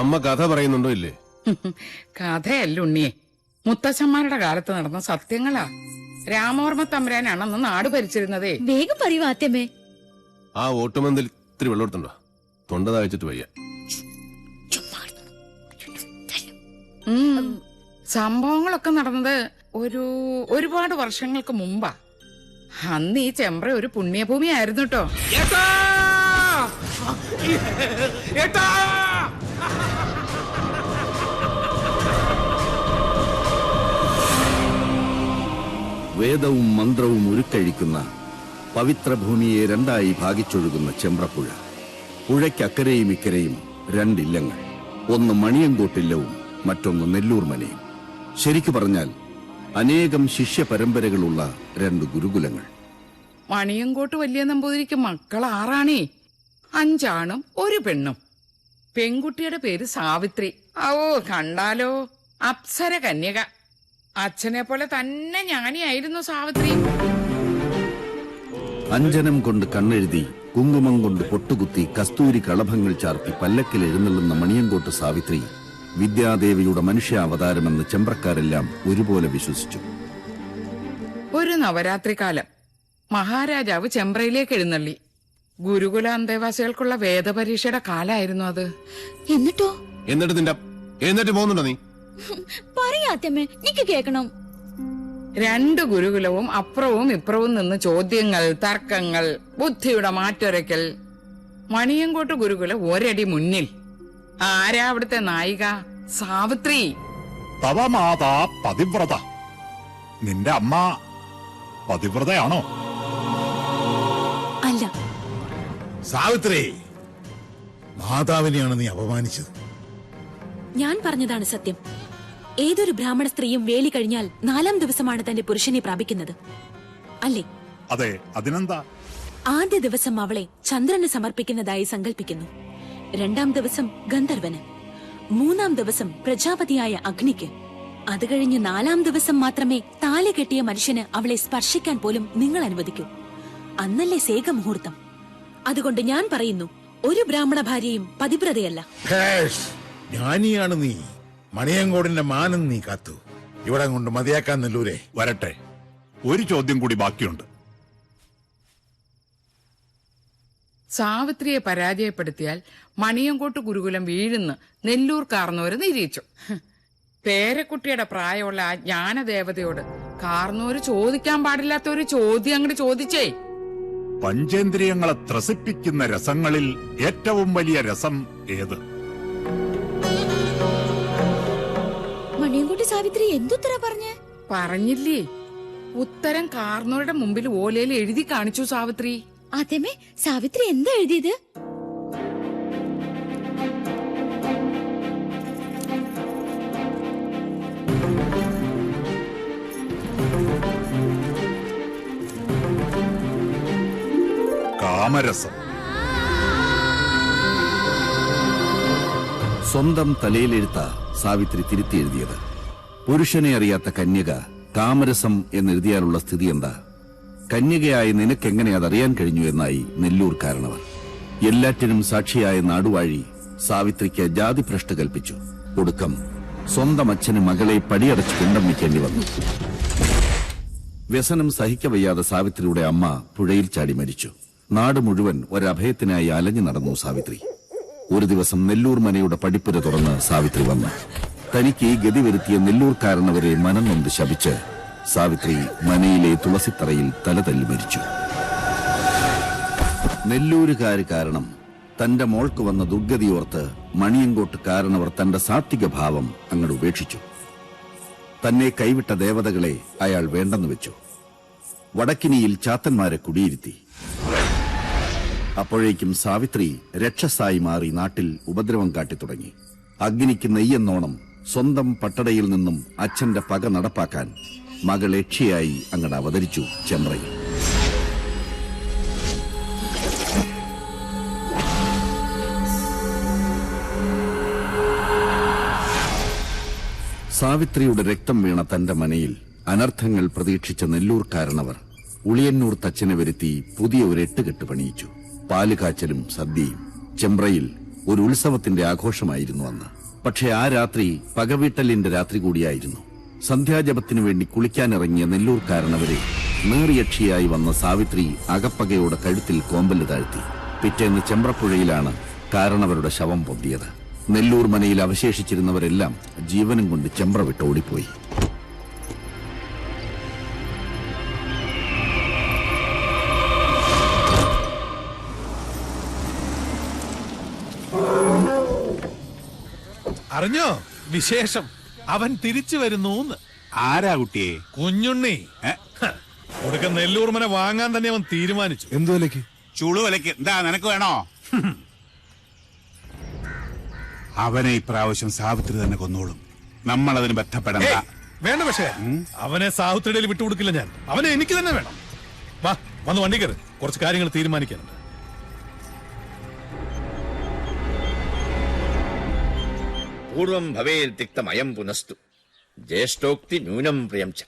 അമ്മ കഥ പറയുന്നുണ്ടോ ഇല്ലേ? കഥയല്ല ഉണ്ണിയെ, മുത്തച്ഛന്മാരുടെ കാലത്ത് നടന്ന സത്യങ്ങളാ. രാമവർമ്മ തമ്പുരാനാണെന്ന് നാട് ഭരിച്ചിരുന്നതേ. വേഗം പറയൂ ആത്യമേ. ആ ഓട്ടുമന്തിൽ ഇത്തിരി വെള്ളം എടുത്തുണ്ടോ? തൊണ്ട താഴ്ചിട്ട് വയ്യ. സംഭവങ്ങളൊക്കെ നടന്നത് ഒരുപാട് വർഷങ്ങൾക്ക് മുമ്പാ. അന്ന് ഈ ചെമ്പ്ര ഒരു പുണ്യഭൂമി ആയിരുന്നു കേട്ടോ. വേദവും മന്ത്രവും ഉരുക്കഴിക്കുന്ന പവിത്രഭൂമിയെ രണ്ടായി ഭാഗിച്ചൊഴുകുന്ന ചെമ്പ്രപ്പുഴ. പുഴയ്ക്കക്കരയും ഇക്കരയും രണ്ടില്ലങ്ങൾ. ഒന്ന് മണിയങ്കോട്ടില്ലവും മറ്റൊന്ന് നെല്ലൂർ മനയും. ശരിക്കു പറഞ്ഞാൽ അനേകം ശിഷ്യ പരമ്പരകളുള്ള രണ്ട് ഗുരുകുലങ്ങൾ. മണിയങ്കോട്ട് വലിയ നമ്പൂതിരിക്ക് മക്കൾ 6 5 ആണും 1 പെണ്ണും. പെൺകുട്ടിയുടെ പേര് സാവിത്രി. ഓ കണ്ടാലോ അപ്സര കന്യക. അച്ഛനെ പോലെ തന്നെ ജ്ഞാനിയായിരുന്നു സാവിത്രി. അഞ്ജനം കൊണ്ട് കണ്ണെഴുതി, കുങ്കുമം കൊണ്ട് പൊട്ടുകുത്തി, കസ്തൂരി കളഭങ്ങൾ ചാർത്തി പല്ലക്കിൽ എഴുന്നള്ളുന്ന മണിയങ്കോട്ട് സാവിത്രി വിദ്യാദേവിയുടെ മനുഷ്യാവതാരമെന്ന് ചെമ്പ്രക്കാരെല്ലാം ഒരുപോലെ വിശ്വസിച്ചു. ഒരു നവരാത്രി കാലം മഹാരാജാവ് ചെമ്പ്രയിലേക്ക് എഴുന്നള്ളി. ഗുരുകുല അന്തേവാസികൾക്കുള്ള വേദപരീക്ഷയുടെ കാലായിരുന്നു അത്. എന്നിട്ട് പോകുന്നുണ്ടോ നീ? പറയാത്തമ്മേ, എനിക്ക് കേൾക്കണം. 2 ഗുരുകുലവും അപ്പുറവും ഇപ്പുറവും നിന്ന് ചോദ്യങ്ങൾ, തർക്കങ്ങൾ, ബുദ്ധിയുടെ മാറ്റൊരയ്ക്കൽ. മണിയങ്കോട്ട് ഗുരുകുല ഒരടി മുന്നിൽ. ആരാ അവിടുത്തെ നായിക? സാവിത്രി. തവ മാതാ പതിവ്രത. നിന്റെ അമ്മ പതിവ്രതയാണോ? അല്ല. സാവിത്രി, മാതാവിനെയാണ് നീ അപമാനിച്ചത്. ഞാൻ പറഞ്ഞതാണ് സത്യം. ഏതൊരു ബ്രാഹ്മണ സ്ത്രീയും വേലി കഴിഞ്ഞാൽ 4-ാം ദിവസമാണ് തന്റെ പുരുഷനെ പ്രാപിക്കുന്നത്, അല്ലേ? അതെ, അതിനെന്താ? ആദ്യ ദിവസം അവളെ ചന്ദ്രന് സമർപ്പിക്കുന്നതായി സങ്കല്പിക്കുന്നു. 2-ാം ദിവസം ഗന്ധർവന്, 3-ാം ദിവസം പ്രജാപതിയായ അഗ്നിക്ക്. അത് കഴിഞ്ഞ് 4-ാം ദിവസം മാത്രമേ താലി കെട്ടിയ മനുഷ്യന് അവളെ സ്പർശിക്കാൻ പോലും നിങ്ങൾ അനുവദിക്കൂ. അന്നല്ലേ സേകമുഹൂർത്തം. അതുകൊണ്ട് ഞാൻ പറയുന്നു, ഒരു ബ്രാഹ്മണ ഭാര്യയും പതിവ്രതയല്ല. ജ്ഞാനിയാണ് നീ. മണിയങ്കോടിന്റെ മാനം നീ കാത്തു. ഇവിടെ കൊണ്ട് മതിയാക്കാൻ നെല്ലൂരെ. വരട്ടെ, ഒരു ചോദ്യം കൂടി ബാക്കിയുണ്ട്. സാവിത്രിയെ പരാജയപ്പെടുത്തിയാൽ മണിയങ്കോട്ട് ഗുരുകുലം വീഴുന്ന് നെല്ലൂർ കാർന്നോര് നിരീക്ഷിച്ചു. പേരക്കുട്ടിയുടെ പ്രായമുള്ള ആ ജ്ഞാനദേവതയോട് കാർന്നോര് ചോദിക്കാൻ പാടില്ലാത്ത ഒരു ചോദ്യം അങ്ങോട്ട് ചോദിച്ചേ. പഞ്ചേന്ദ്രിയങ്ങളെ ത്രസിപ്പിക്കുന്ന രസങ്ങളിൽ ഏറ്റവും വലിയ രസം ഏത്? മണിയങ്കോട്ട് സാവിത്രി എന്തുത്തര പറഞ്ഞില്ലേ? ഉത്തരം കാർന്നോരുടെ മുമ്പിൽ ഓലയിൽ എഴുതി കാണിച്ചു സാവിത്രി. ആദ്യമേ സാവിത്രി എന്താ എഴുതിയത്? കാമരസം. സ്വന്തം തലയിലെഴുത്ത സാവിത്രി തിരുത്തി എഴുതിയത്. പുരുഷനെ അറിയാത്ത കന്യക കാമരസം എന്നെഴുതിയാലുള്ള സ്ഥിതി എന്താ? കന്യകയായി നിനക്കെങ്ങനെ അതറിയാൻ കഴിഞ്ഞു എന്നായി നെല്ലൂർ കാരണവർ. എല്ലാറ്റിനും സാക്ഷിയായ നാടുവാഴി സാവിത്രിക്ക് ജാതിഭ്രഷ്ട് കൽപ്പിച്ചു. ഒടുക്കം സ്വന്തം അച്ഛന് മകളെ പടിയടച്ച് പിണ്ടം വയ്ക്കേണ്ടി വന്നു. വ്യസനം സഹിക്കവയ്യാതെ സാവിത്രിയുടെ അമ്മ പുഴയിൽ ചാടി മരിച്ചു. നാട് മുഴുവൻ ഒരഭയത്തിനായി അലഞ്ഞു നടന്നു സാവിത്രി. ഒരു ദിവസം നെല്ലൂർ മനയുടെ പടിപ്പുര തുറന്ന് സാവിത്രി വന്നു. തനിക്ക് ഈ ഗതി വരുത്തിയ നെല്ലൂർക്കാരനവരെ മനം നൊന്ത് ശപിച്ച് സാവിത്രി മനയിലെ തുളസിത്തറയിൽ തലതല്ലി മരിച്ചു. നെല്ലൂരുകാര് കാരണം തന്റെ മോൾക്ക് വന്ന ദുർഗതിയോർത്ത് മണിയങ്കോട്ട് കാരണവർ തന്റെ സാത്വിക ഭാവം അങ്ങോട്ട് ഉപേക്ഷിച്ചു. തന്നെ കൈവിട്ട ദേവതകളെ അയാൾ വേണ്ടെന്ന് വെച്ചു. വടക്കിനിയിൽ ചാത്തന്മാരെ കുടിയിരുത്തി. അപ്പോഴേക്കും സാവിത്രി രക്ഷസായി മാറി നാട്ടിൽ ഉപദ്രവം കാട്ടിത്തുടങ്ങി. അഗ്നിക്ക് നെയ്യെന്നോണം സ്വന്തം പട്ടടയിൽ നിന്നും അച്ഛന്റെ പക നടപ്പാക്കാൻ മകൾ യക്ഷിയായി അങ്ങട് അവതരിച്ചു ചെമ്പ്രയിൽ. സാവിത്രിയുടെ രക്തം വീണ തന്റെ മനയിൽ അനർത്ഥങ്ങൾ പ്രതീക്ഷിച്ച നെല്ലൂർ കാരണവർ ഉളിയന്നൂർ തച്ചനെ വരുത്തി പുതിയ ഒരു 8 കെട്ട് പണിയിച്ചു. പാലുകാച്ചലും സദ്യയും. ചെമ്പ്രയിൽ ഒരു ഉത്സവത്തിന്റെ ആഘോഷമായിരുന്നു അന്ന്. പക്ഷെ ആ രാത്രി പകവീട്ടലിന്റെ രാത്രി കൂടിയായിരുന്നു. സന്ധ്യാജപത്തിനു വേണ്ടി കുളിക്കാനിറങ്ങിയ നെല്ലൂർക്കാരനവരെ നേറിയക്ഷിയായി വന്ന സാവിത്രി അകപ്പകയോടെ കഴുത്തിൽ കോമ്പല് താഴ്ത്തി. പിറ്റേന്ന് ചെമ്പ്രപ്പുഴയിലാണ് കാരണവരുടെ ശവം പൊന്തിയത്. നെല്ലൂർ മനയിൽ അവശേഷിച്ചിരുന്നവരെല്ലാം ജീവനും കൊണ്ട് ചെമ്പ്ര വിട്ട് ഓടിപ്പോയി. അറിഞ്ഞോ വിശേഷം? അവൻ തിരിച്ചു വരുന്നു. ആരാ കുട്ടിയെ? കുഞ്ഞുണ്ണി. ഒടുക്ക നെല്ലൂർ മന വാങ്ങാൻ തന്നെ അവൻ തീരുമാനിച്ചു. എന്തു വിലക്ക്? ചുളുവിലക്ക്. എന്താ നിനക്ക് വേണോ? അവനെ ഇപ്രാവശ്യം സാവിത്രി തന്നെ കൊന്നോളും. നമ്മളതിന് ബന്ധപ്പെടണ്ട. വേണ്ട. പക്ഷേ അവനെ സാഹുത്രിയിൽ വിട്ടുകൊടുക്കില്ല ഞാൻ. അവനെ എനിക്ക് തന്നെ വേണം. വാ, വന്ന് വണ്ടി കയറി. കുറച്ച് കാര്യങ്ങൾ തീരുമാനിക്കാനുണ്ട്. പൂർവം ഭവേൽ തിക്തമയം പുനസ്തു ജ്യേഷ്ഠോക്തി ന്യൂനം പ്രിയം ച.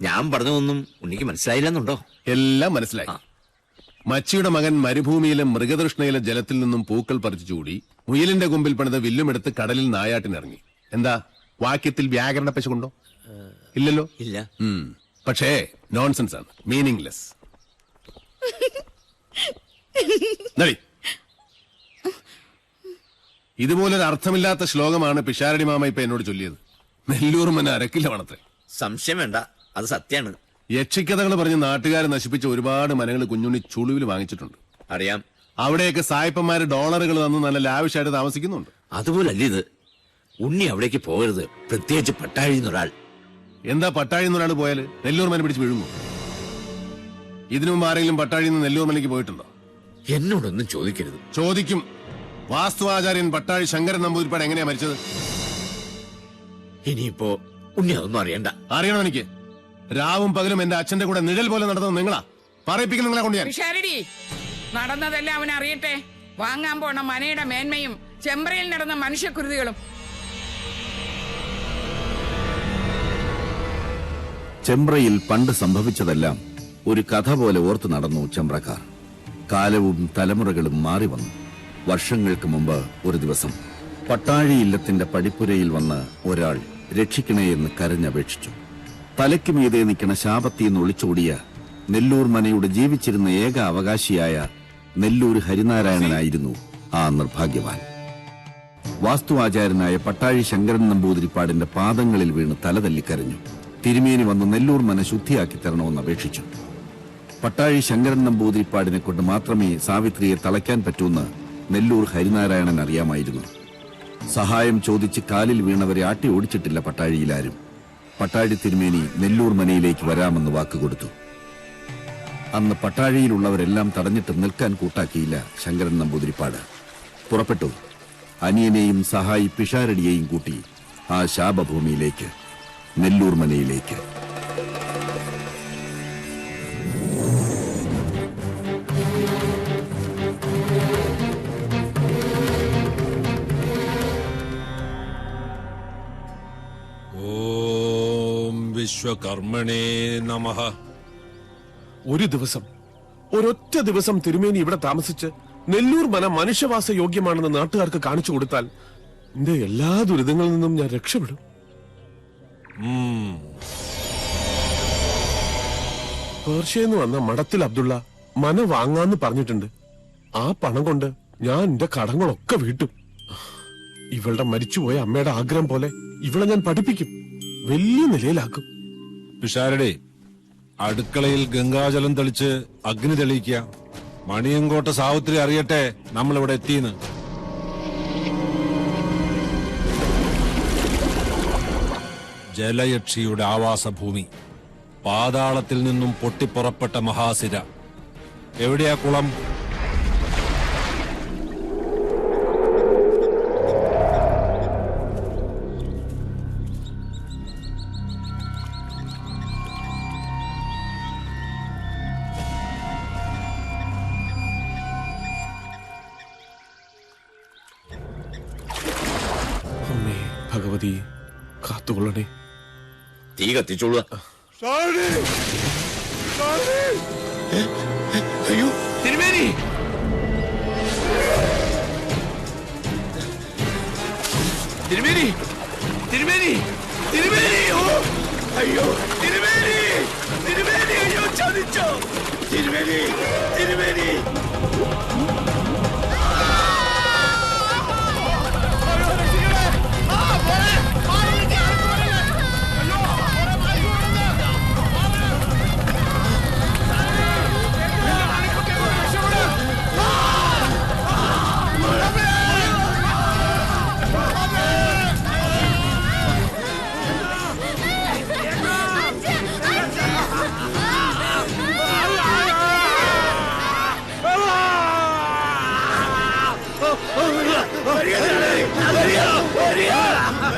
ഞാൻ പറഞ്ഞതൊന്നും ഉണ്ണിക്ക് മനസ്സിലായില്ലെന്നുണ്ടോ? എല്ലാം മനസ്സിലായി. മച്ചിയുടെ മകൻ മരുഭൂമിയിലെ മൃഗതൃഷ്ണയിലെ ജലത്തിൽ നിന്നും പൂക്കൾ പറിച്ചു ചൂടി മുയലിന്റെ കൊമ്പിൽ പണിത വില്ലുമെടുത്ത് കടലിൽ നായാട്ടിനിറങ്ങി. എന്താ വാക്യത്തിൽ വ്യാകരണ പശുണ്ടോ? ഇല്ലല്ലോ. ഇല്ല. പക്ഷേ നോൺസെൻസ് ആണ്, മീനിംഗ്ലെസ്. ഇതുപോലൊരു അർത്ഥമില്ലാത്ത ശ്ലോകമാണ് പിഷാരടി മാമ ഇപ്പൊ എന്നോട് ചൊല്ലിയത്. നെല്ലൂർ മന അരക്കില്ല വണത്തെ. സംശയം വേണ്ട, അത് സത്യാണ്. യക്ഷിക്കഥകൾ പറഞ്ഞ് നാട്ടുകാരെ നശിപ്പിച്ച ഒരുപാട് മനകൾ കുഞ്ഞുണ്ണി ചുളുവിൽ വാങ്ങിച്ചിട്ടുണ്ട്. അറിയാം. അവിടെയൊക്കെ സായിപ്പന്മാര് ഡോളറുകൾ തന്ന് നല്ല ലാവിഷായിട്ട് താമസിക്കുന്നുണ്ട്. അതുപോലല്ല ഇത്. ഉണ്ണി അവിടേക്ക് പോകരുത്, പ്രത്യേകിച്ച് പട്ടാഴിന്നൊരാൾ. എന്താ പട്ടാഴിന്ന് ഒരാൾ പോയാല് നെല്ലൂർ മന പിടിച്ച് വീഴുമോ? ഇതിനു മുമ്പ് ആരെങ്കിലും പട്ടാഴിന്ന് നെല്ലൂർ മനയ്ക്ക് പോയിട്ടുണ്ടോ? എന്നോടൊന്നും ചോദിക്കരുത്. ചോദിക്കും. വാസ്തുവാചാര്യൻ പട്ടാഴി ശങ്കരൻ നമ്പൂതിരിപ്പാട് എങ്ങനെയാ മരിച്ചത്? ഇനിയിപ്പോ ഉണ്ണി അതൊന്നും അറിയണ്ട. അറിയണം എനിക്ക്. രാവും പകലും എന്റെ അച്ഛന്റെ കൂടെ നിഴൽ പോലെ നടന്നത് നിങ്ങളാ. പറയിപ്പിക്കുന്ന നിങ്ങളെ കൊണ്ട് ഞാൻ. പിഷാരടി, നടന്നതെല്ലാം അവൻ അറിയട്ടെ. വാങ്ങാൻ പോണ മനയുടെ മേന്മയും ചെമ്പ്രയിൽ നടന്ന മനുഷ്യക്കുരുതികളും. ചെമ്പ്രയിൽ പണ്ട് സംഭവിച്ചതെല്ലാം ഒരു കഥ പോലെ ഓർത്തു നടന്നു ചെമ്പ്രക്കാർ. കാലവും തലമുറകളും മാറി വന്നു. വർഷങ്ങൾക്ക് മുമ്പ് ഒരു ദിവസം പട്ടാഴി ഇല്ലത്തിന്റെ പടിപ്പുരയിൽ വന്ന് ഒരാൾ രക്ഷിക്കണേ എന്ന് കരഞ്ഞപേക്ഷിച്ചു. തലയ്ക്ക് മീതെ നിൽക്കണ ശാപത്തിന്ന് ഒളിച്ചോടിയ നെല്ലൂർ മനയുടെ ജീവിച്ചിരുന്ന ഏക അവകാശിയായ നെല്ലൂർ ഹരിനാരായണനായിരുന്നു ആ നിർഭാഗ്യവാൻ. വാസ്തുവാചാര്യനായ പട്ടാഴി ശങ്കരൻ നമ്പൂതിരിപ്പാടിന്റെ പാദങ്ങളിൽ വീണ് തലതല്ലിക്കരഞ്ഞു. തിരുമേനി വന്ന് നെല്ലൂർ മന ശുദ്ധിയാക്കി തരണമെന്ന് അപേക്ഷിച്ചു. പട്ടാഴി ശങ്കരൻ നമ്പൂതിരിപ്പാടിനെ കൊണ്ട് മാത്രമേ സാവിത്രിയെ തളയ്ക്കാൻ പറ്റൂന്ന് നെല്ലൂർ ഹരിനാരായണൻ അറിയാമായിരുന്നു. സഹായം ചോദിച്ച് കാലിൽ വീണവരെ ആട്ടി ഓടിച്ചിട്ടില്ല പട്ടാഴിയിലാരും. പട്ടാഴി തിരുമേനി നെല്ലൂർ മനയിലേക്ക് വരാമെന്ന് വാക്കുകൊടുത്തു. അന്ന് പട്ടാഴിയിലുള്ളവരെല്ലാം തടഞ്ഞിട്ട് നിൽക്കാൻ കൂട്ടാക്കിയില്ല ശങ്കരൻ നമ്പൂതിരിപ്പാട്. പുറപ്പെട്ടു. അനിയനെയും സഹായി പിഷാരടിയെയും കൂട്ടി ആ ശാപഭൂമിയിലേക്ക്, നെല്ലൂർ മനയിലേക്ക്. ഓം വിശ്വകർമ്മണേ നമഃ. ഒരു ദിവസം, ഒരൊറ്റ ദിവസം തിരുമേനി ഇവിടെ താമസിച്ച് നെല്ലൂർ മന മനുഷ്യവാസ യോഗ്യമാണെന്ന് നാട്ടുകാർക്ക് കാണിച്ചു കൊടുത്താൽ എന്റെ എല്ലാ ദുരിതങ്ങളിൽ നിന്നും ഞാൻ രക്ഷപ്പെടും. പേർഷ്യന്ന് വന്ന മഠത്തിൽ അബ്ദുള്ള മന വാങ്ങാന്ന് പറഞ്ഞിട്ടുണ്ട്. ആ പണം കൊണ്ട് ഞാൻ എന്റെ കടങ്ങളൊക്കെ വീട്ടും. ഇവളുടെ മരിച്ചുപോയ അമ്മയുടെ ആഗ്രഹം പോലെ ഇവളെ ഞാൻ പഠിപ്പിക്കും, വലിയ നിലയിലാക്കും. പിഷാരടി, അടുക്കളയിൽ ഗംഗാജലം തെളിച്ച് അഗ്നി തെളിയിക്കുക. മണിയങ്കോട്ട സാവിത്രി അറിയട്ടെ നമ്മളിവിടെ എത്തിയെന്ന്. ജലയക്ഷിയുടെ ആവാസഭൂമി, പാതാളത്തിൽ നിന്നും പൊട്ടിപ്പുറപ്പെട്ട മഹാസിര. എവിടെയാ കുളം? അമ്മേ ഭഗവതി കാത്തുകൊള്ളണേ. തീ കത്തിച്ചോളുക. അയ്യോ തിരുമേനി! തിരുമേനി തിരുമേനി തിരുമേനി ഓ അയ്യോ തിരുമേനി തിരുമേനി അയ്യോ ചതിച്ചോ തിരുമേനി തിരുമേനി